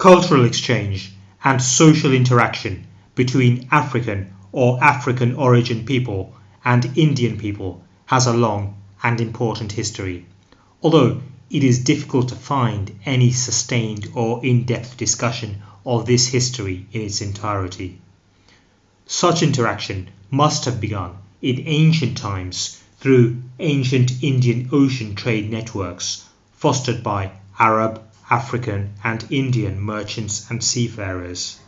Cultural exchange and social interaction between African or African origin people and Indian people has a long and important history, although it is difficult to find any sustained or in-depth discussion of this history in its entirety. Such interaction must have begun in ancient times through ancient Indian Ocean trade networks fostered by Arab, African and Indian merchants and seafarers.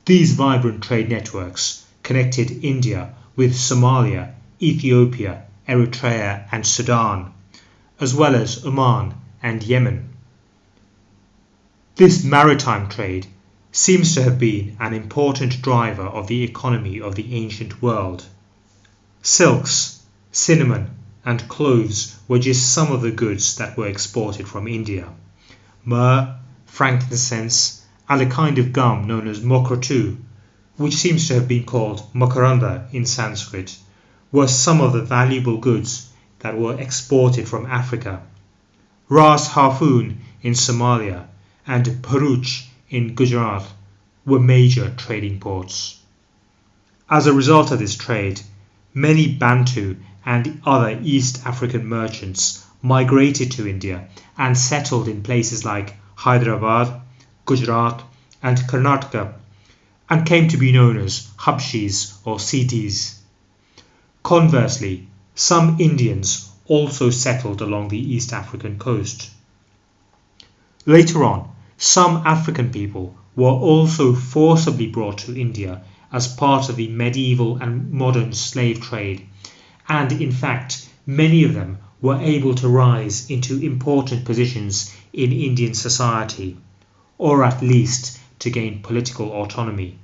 These vibrant trade networks connected India with Somalia, Ethiopia, Eritrea and Sudan, as well as Oman and Yemen. This maritime trade seems to have been an important driver of the economy of the ancient world. Silks, cinnamon and cloves were just some of the goods that were exported from India. Myrrh, frankincense and a kind of gum known as mokratu, which seems to have been called makaranda in Sanskrit, were some of the valuable goods that were exported from Africa. Ras Harfoon in Somalia and Bharuch in Gujarat were major trading ports. As a result of this trade, many Bantu and other East African merchants migrated to India and settled in places like Hyderabad, Gujarat and Karnataka, and came to be known as Habshis or Siddhis. Conversely, some Indians also settled along the East African coast. Later on, some African people were also forcibly brought to India as part of the medieval and modern slave trade, and in fact many of them were able to rise into important positions in Indian society, or at least to gain political autonomy.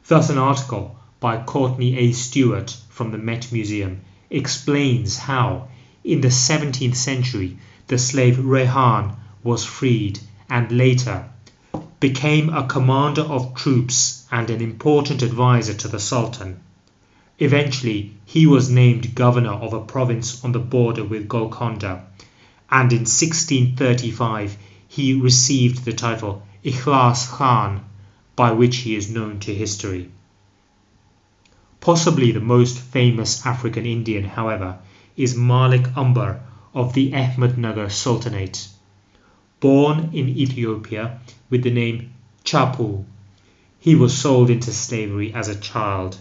Thus an article by Courtney A. Stewart from the Met Museum explains how, in the 17th century, the slave Rehan was freed and later became a commander of troops and an important advisor to the Sultan. Eventually, he was named governor of a province on the border with Golconda, and in 1635 he received the title Ikhlas Khan, by which he is known to history. Possibly the most famous African Indian, however, is Malik Umbar of the Ahmednagar Sultanate. Born in Ethiopia with the name Chapu, he was sold into slavery as a child,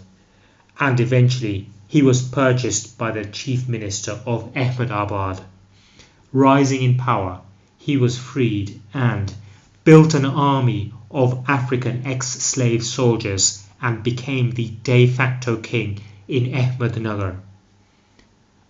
and eventually he was purchased by the chief minister of Ahmedabad. Rising in power, he was freed and built an army of African ex-slave soldiers and became the de facto king in Ahmednagar.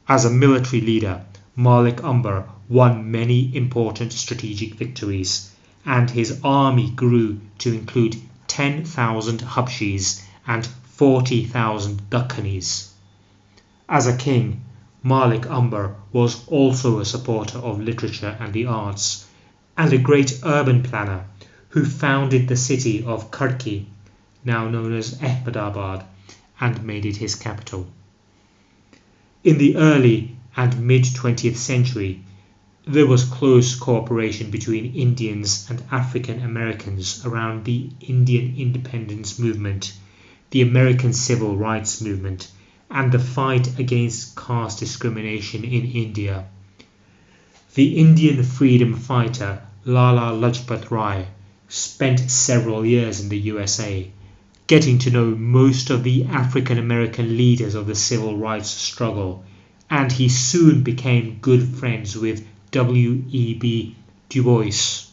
As a military leader, Malik Umbar won many important strategic victories, and his army grew to include 10,000 Habshis and 40,000 Dakhanis. As a king, Malik Umbar was also a supporter of literature and the arts, and a great urban planner who founded the city of Karki, now known as Ahmedabad, and made it his capital. In the early and mid-20th century, there was close cooperation between Indians and African Americans around the Indian independence movement, the American Civil Rights Movement, and the fight against caste discrimination in India. The Indian freedom fighter Lala Lajpat Rai spent several years in the USA, getting to know most of the African American leaders of the civil rights struggle, and he soon became good friends with W.E.B. Du Bois.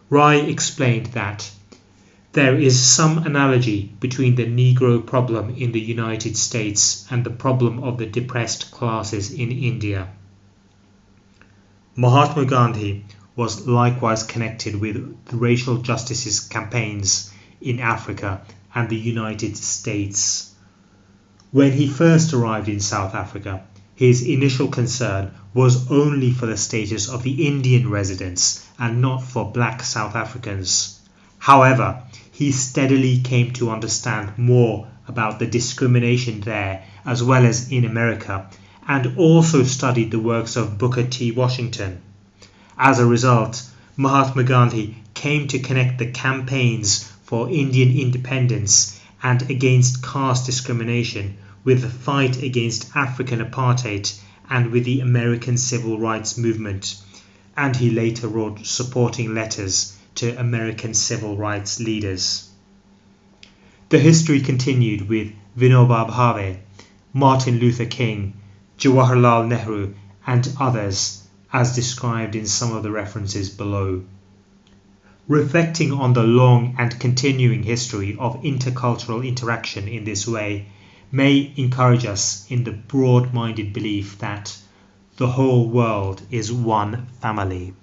Rai explained that there is some analogy between the Negro problem in the United States and the problem of the depressed classes in India. Mahatma Gandhi was likewise connected with the racial justice campaigns in Africa and the United States. When he first arrived in South Africa, his initial concern was only for the status of the Indian residents and not for black South Africans. However, he steadily came to understand more about the discrimination there as well as in America, and also studied the works of Booker T. Washington. As a result, Mahatma Gandhi came to connect the campaigns for Indian independence and against caste discrimination with the fight against African apartheid and with the American civil rights movement, and he later wrote supporting letters to American civil rights leaders. The history continued with Vinoba Bhave, Martin Luther King, Jawaharlal Nehru, and others, as described in some of the references below. Reflecting on the long and continuing history of intercultural interaction in this way may encourage us in the broad-minded belief that the whole world is one family.